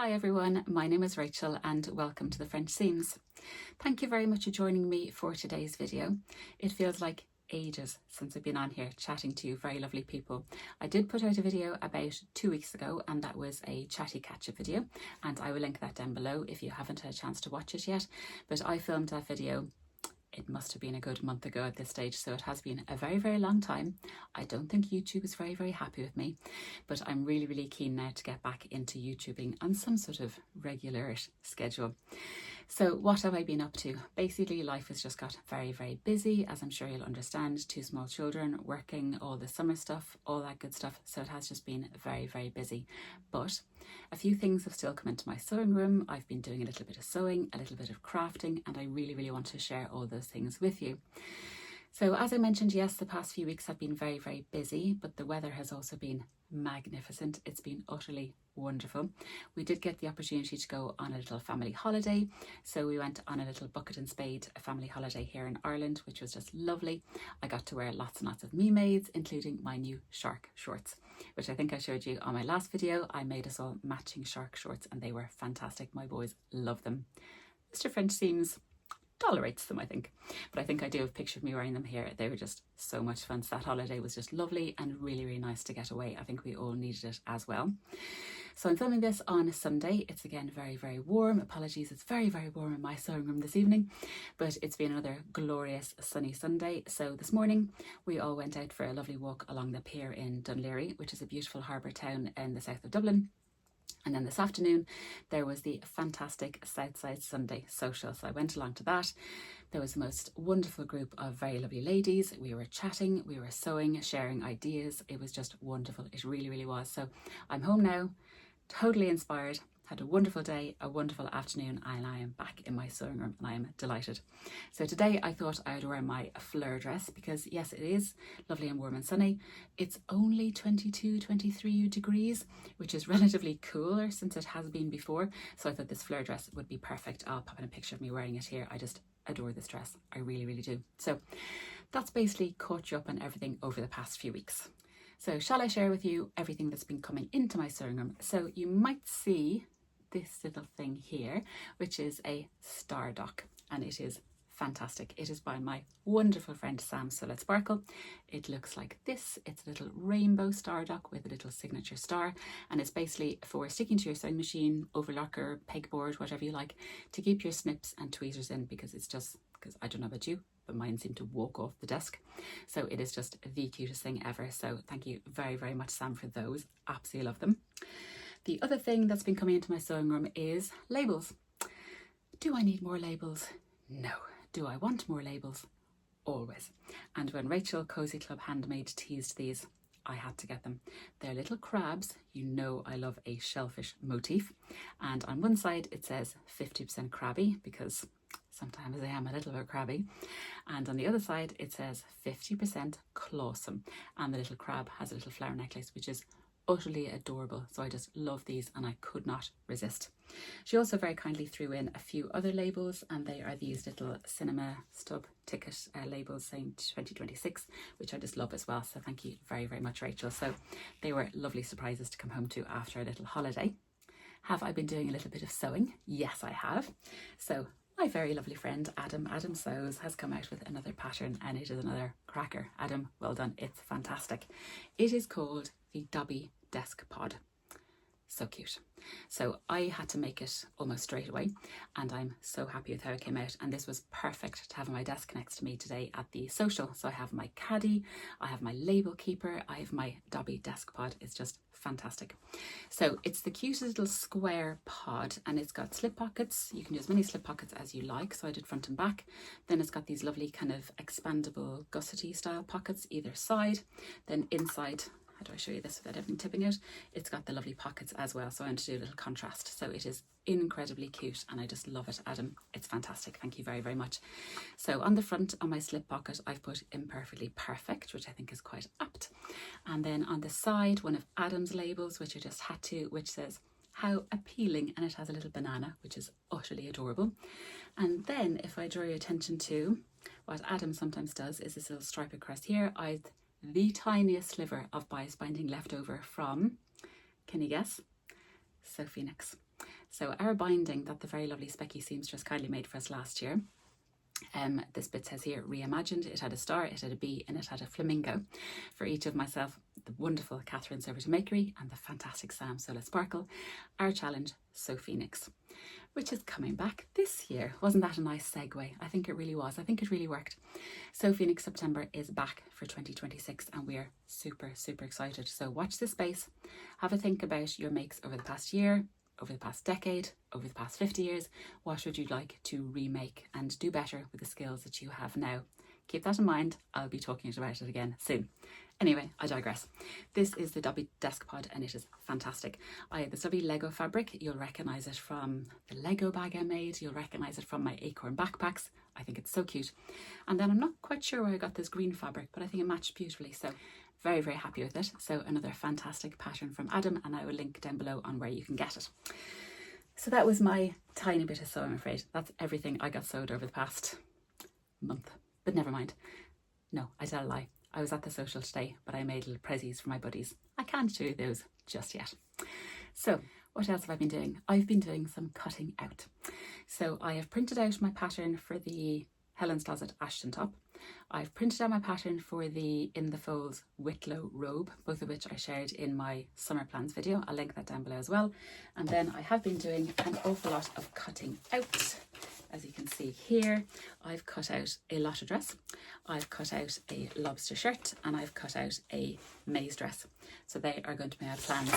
Hi everyone, my name is Rachel and welcome to the French Seams. Thank you very much for joining me for today's video. It feels like ages since I've been on here chatting to you very lovely people. I did put out a video about 2 weeks ago and that was a Chatty Catch Up video, and I will link that down below if you haven't had a chance to watch it yet. But I filmed that video, it must have been a good month ago at this stage, so it has been a very long time. I don't think YouTube is very happy with me, but I'm really keen now to get back into YouTubing on some sort of regular schedule. So what have I been up to? Basically life has just got very busy, as I'm sure you'll understand. 2 small children, working, all the summer stuff, all that good stuff, so it has just been very busy. But a few things have still come into my sewing room. I've been doing a little bit of sewing, a little bit of crafting, and I really want to share all those things with you. So as I mentioned, yes, the past few weeks have been very busy, but the weather has also been magnificent. It's been utterly wonderful. We did get the opportunity to go on a little family holiday, so we went on a little bucket and spade family holiday here in Ireland, which was just lovely. I got to wear lots and lots of mermaids, including my new shark shorts, which I think I showed you on my last video. I made us all matching shark shorts and they were fantastic. My boys love them. Mr. French Seams tolerates them, I think, but I think I do have a picture of me wearing them here. They were just so much fun. So that holiday was just lovely and really nice to get away. I think we all needed it as well. So I'm filming this on a Sunday. It's again very warm. Apologies, it's very warm in my sewing room this evening, but it's been another glorious sunny Sunday. So this morning we all went out for a lovely walk along the pier in Dunleary, which is a beautiful harbour town in the south of Dublin. And then this afternoon there was the fantastic Southside Sunday Sewcial, so I went along to that. There was the most wonderful group of very lovely ladies. We were chatting, we were sewing, sharing ideas. It was just wonderful. It really was. So I'm home now, totally inspired, had a wonderful day, a wonderful afternoon, and I am back in my sewing room and I am delighted. So today I thought I would wear my Fleur dress because yes, it is lovely and warm and sunny. It's only 22-23 degrees, which is relatively cooler since it has been before. So I thought this Fleur dress would be perfect. I'll pop in a picture of me wearing it here. I just adore this dress. I really do. So that's basically caught you up on everything over the past few weeks. So shall I share with you everything that's been coming into my sewing room? So you might see this little thing here, which is a star dock, and it is fantastic. It is by my wonderful friend Sam Solet Sparkle. It looks like this. It's a little rainbow star dock with a little signature star, and it's basically for sticking to your sewing machine, overlocker, pegboard, whatever you like, to keep your snips and tweezers in, because it's just, because I don't know about you, but mine seem to walk off the desk. So it is just the cutest thing ever. So thank you very much, Sam, for those. Absolutely love them. The other thing that's been coming into my sewing room is labels. Do I need more labels? No. Do I want more labels? Always. And when Rachel Cosy Club Handmade teased these, I had to get them. They're little crabs. You know I love a shellfish motif. And on one side it says 50% crabby, because sometimes I am a little bit crabby. And on the other side it says 50% clawsome. And the little crab has a little flower necklace, which is utterly adorable. So I just love these and I could not resist. She also very kindly threw in a few other labels, and they are these little cinema stub ticket labels saying 2026, which I just love as well. So thank you very much, Rachel. So they were lovely surprises to come home to after a little holiday. Have I been doing a little bit of sewing? Yes, I have. So my very lovely friend Adam Sews has come out with another pattern, and it is another cracker. Adam, well done. It's fantastic. It is called the Dobby Desk Pod. So cute. So I had to make it almost straight away, and I'm so happy with how it came out. And this was perfect to have on my desk next to me today at the Sewcial. So I have my caddy, I have my label keeper, I have my Dobby Desk Pod. It's just fantastic. So it's the cutest little square pod, and it's got slip pockets. You can use as many slip pockets as you like, so I did front and back. Then it's got these lovely kind of expandable gussety style pockets either side. Then inside, how do I show you this without everything tipping out? It's got the lovely pockets as well, so I want to do a little contrast. So it is incredibly cute and I just love it, Adam. It's fantastic. Thank you very much. So on the front, on my slip pocket, I've put Imperfectly Perfect, which I think is quite apt. And then on the side, one of Adam's labels, which I just had to, which says How Appealing, and it has a little banana, which is utterly adorable. And then if I draw your attention to what Adam sometimes does, is this little stripe across here. I've the tiniest sliver of bias binding left over from, can you guess? Sophie Nix. So our binding that the very lovely Specky seamstress kindly made for us last year, this bit says here, reimagined. It had a star, it had a bee, and it had a flamingo for each of myself, the wonderful Catherine Silverton Makery, and the fantastic Sam Sola Sparkle. Our challenge, Sew Phoenix, which is coming back this year. Wasn't that a nice segue? I think it really was. I think it really worked. Sew Phoenix September is back for 2026 and we're super, super excited. So watch this space, have a think about your makes over the past year, over the past decade, over the past 50 years. What would you like to remake and do better with the skills that you have now? Keep that in mind. I'll be talking about it again soon. Anyway, I digress. This is the Dobby Desk Pod and it is fantastic. I had this lovely Lego fabric. You'll recognise it from the Lego bag I made. You'll recognise it from my acorn backpacks. I think it's so cute. And then I'm not quite sure where I got this green fabric, but I think it matched beautifully. So very, very happy with it. So another fantastic pattern from Adam, and I will link down below on where you can get it. So that was my tiny bit of sew, I'm afraid. That's everything I got sewed over the past month. But never mind. No, I tell a lie. I was at the Sewcial today, but I made little prezzies for my buddies. I can't show you those just yet. So what else have I been doing? I've been doing some cutting out. So I have printed out my pattern for the Helen's Closet Ashton top. I've printed out my pattern for the In the Folds Whitlow robe, both of which I shared in my summer plans video. I'll link that down below as well. And then I have been doing an awful lot of cutting out. As you can see here, I've cut out a lotta dress, I've cut out a lobster shirt, and I've cut out a maize dress. So they are going to be my plans.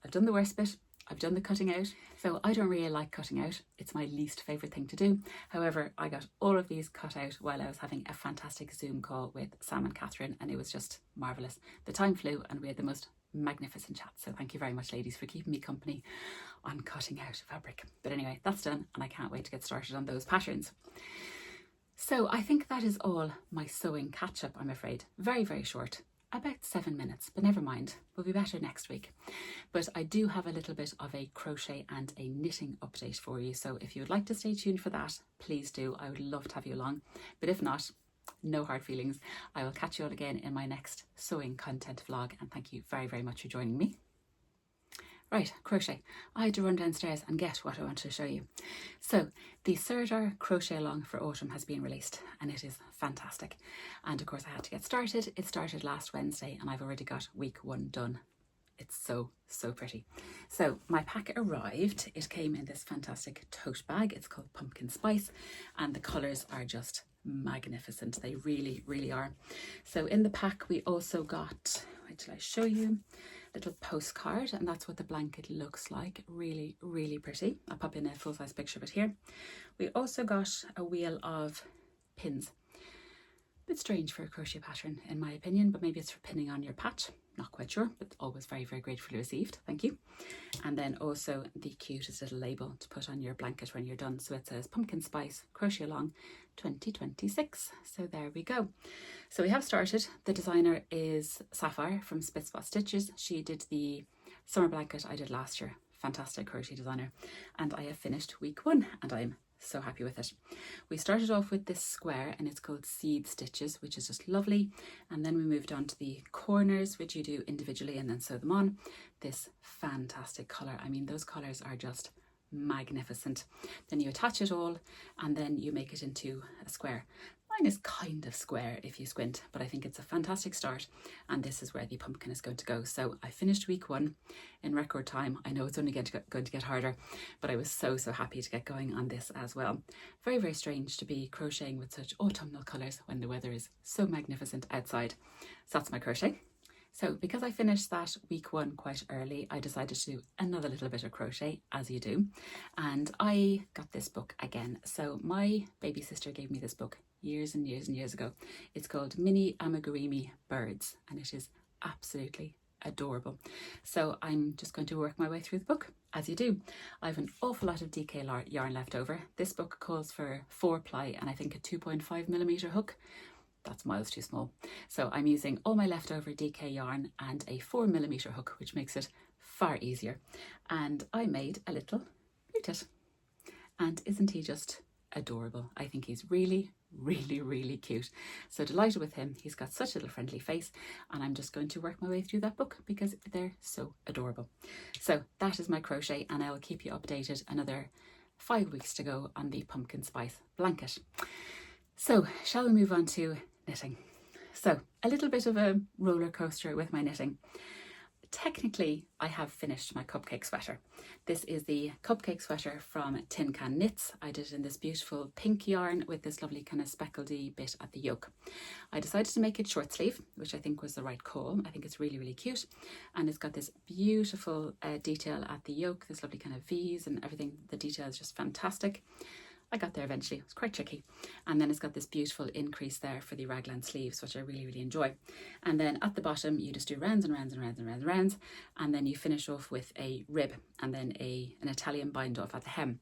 I've done the worst bit, I've done the cutting out. So I don't really like cutting out. It's my least favourite thing to do. However, I got all of these cut out while I was having a fantastic Zoom call with Sam and Catherine, and it was just marvellous. The time flew and we had the most magnificent chat. So thank you very much, ladies, for keeping me company on cutting out fabric. But anyway, that's done and I can't wait to get started on those patterns. So I think that is all my sewing catch up, I'm afraid. Very, very short, about 7 minutes, but never mind, we'll be better next week. But I do have a little bit of a crochet and a knitting update for you. So if you would like to stay tuned for that, please do. I would love to have you along. But if not, no hard feelings. I will catch you all again in my next sewing content vlog, and thank you very, very much for joining me. Right, crochet. I had to run downstairs and get what I wanted to show you. So the Sirdar crochet along for autumn has been released and it is fantastic. And of course I had to get started. It started last Wednesday and I've already got week 1 done. It's so, so pretty. So my pack arrived. It came in this fantastic tote bag. It's called Pumpkin Spice and the colours are just magnificent. They really, really are. So in the pack we also got, wait till I show you, little postcard, and that's what the blanket looks like. Really, really pretty. I'll pop in a full-size picture of it here. We also got a wheel of pins. Bit strange for a crochet pattern in my opinion, but maybe it's for pinning on your patch. Not quite sure, but always very, very gratefully received. Thank you. And then also the cutest little label to put on your blanket when you're done. So it says Pumpkin Spice Crochet Along 2026. So there we go. So we have started. The designer is Sapphire from Spit Spot Stitches. She did the summer blanket I did last year. Fantastic crochet designer. And I have finished week 1 and I'm so happy with it. We started off with this square and it's called Seed Stitches, which is just lovely. And then we moved on to the corners, which you do individually and then sew them on. This fantastic colour. I mean, those colours are just magnificent. Then you attach it all and then you make it into a square. Mine is kind of square if you squint, but I think it's a fantastic start and this is where the pumpkin is going to go. So I finished week 1 in record time. I know it's only going to get harder, but I was so, so happy to get going on this as well. Very, very strange to be crocheting with such autumnal colours when the weather is so magnificent outside. So that's my crochet. So because I finished that week 1 quite early, I decided to do another little bit of crochet, as you do. And I got this book again. So my baby sister gave me this book years and years and years ago. It's called Mini Amigurimi Birds and it is absolutely adorable. So I'm just going to work my way through the book, as you do. I have an awful lot of DK yarn left over. This book calls for 4-ply and I think a 2.5mm hook. That's miles too small. So I'm using all my leftover DK yarn and a 4mm hook, which makes it far easier. And I made a little muted. And isn't he just adorable? I think he's really, really cute. So delighted with him. He's got such a little friendly face, and I'm just going to work my way through that book because they're so adorable. So that is my crochet, and I will keep you updated. Another 5 weeks to go on the pumpkin spice blanket. So shall we move on to knitting? So a little bit of a roller coaster with my knitting. Technically, I have finished my cupcake sweater. This is the cupcake sweater from Tin Can Knits. I did it in this beautiful pink yarn with this lovely kind of speckledy bit at the yoke. I decided to make it short sleeve, which I think was the right call. I think it's really cute. And it's got this beautiful detail at the yoke, this lovely kind of V's and everything. The detail is just fantastic. I got there eventually. It was quite tricky. And then it's got this beautiful increase there for the raglan sleeves, which I really enjoy. And then at the bottom, you just do rounds and rounds and rounds and rounds and rounds. And then you finish off with a rib and then an Italian bind off at the hem.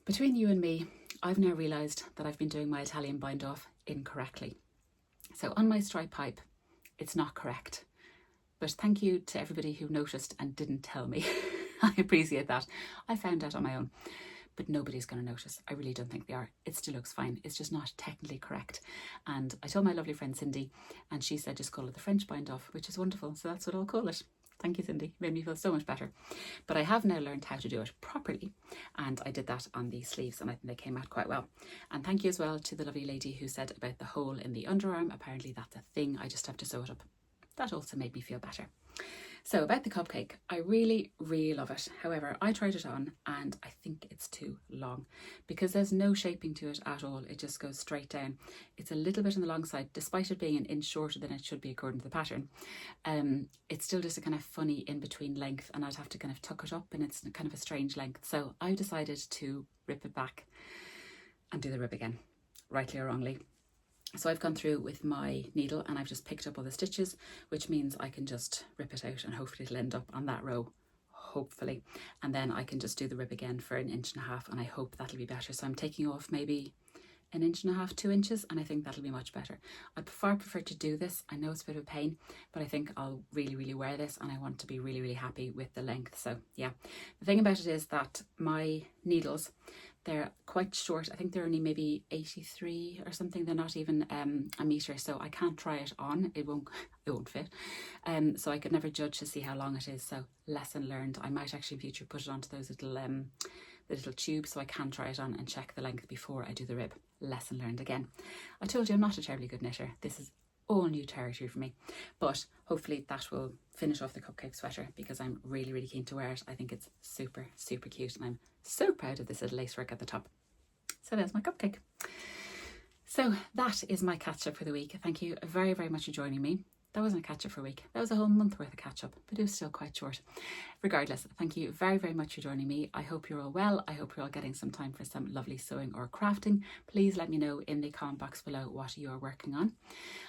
Between you and me, I've now realised that I've been doing my Italian bind off incorrectly. So on my stripe pipe, it's not correct. But thank you to everybody who noticed and didn't tell me. I appreciate that. I found out on my own. But nobody's going to notice. I really don't think they are. It still looks fine. It's just not technically correct. And I told my lovely friend Cindy, and she said just call it the French bind off, which is wonderful. So that's what I'll call it. Thank you, Cindy. Made me feel so much better. But I have now learned how to do it properly. And I did that on the sleeves, and I think they came out quite well. And thank you as well to the lovely lady who said about the hole in the underarm. Apparently that's a thing. I just have to sew it up. That also made me feel better. So about the cupcake, I really love it. However, I tried it on and I think it's too long because there's no shaping to it at all. It just goes straight down. It's a little bit on the long side, despite it being an inch shorter than it should be according to the pattern. It's still just a kind of funny in-between length, and I'd have to kind of tuck it up, and it's kind of a strange length. So I decided to rip it back and do the rib again, rightly or wrongly. So I've gone through with my needle and I've just picked up all the stitches, which means I can just rip it out and hopefully it'll end up on that row, hopefully. And then I can just do the rib again for 1.5 inches, and I hope that'll be better. So I'm taking off maybe 1.5 inches, 2 inches, and I think that'll be much better. I far prefer to do this. I know it's a bit of a pain, but I think I'll really wear this, and I want to be really happy with the length. So yeah, the thing about it is that my needles, they're quite short. I think they're only maybe 83 or something. They're not even a metre, so I can't try it on. It won't fit. So I could never judge to see how long it is. So lesson learned. I might actually in future put it onto those little the little tube so I can try it on and check the length before I do the rib. Lesson learned again. I told you I'm not a terribly good knitter. This is all new territory for me, but hopefully that will finish off the cupcake sweater because I'm really keen to wear it. I think it's super cute, and I'm so proud of this little lacework at the top. So there's my cupcake. So that is my catch up for the week. Thank you very much for joining me. That wasn't a catch up for a week. That was a whole month worth of catch up, but it was still quite short. Regardless, thank you very much for joining me. I hope you're all well. I hope you're all getting some time for some lovely sewing or crafting. Please let me know in the comment box below what you are working on.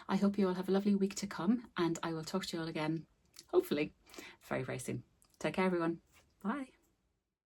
I hope you all have a lovely week to come, and I will talk to you all again, hopefully, very soon. Take care, everyone. Bye.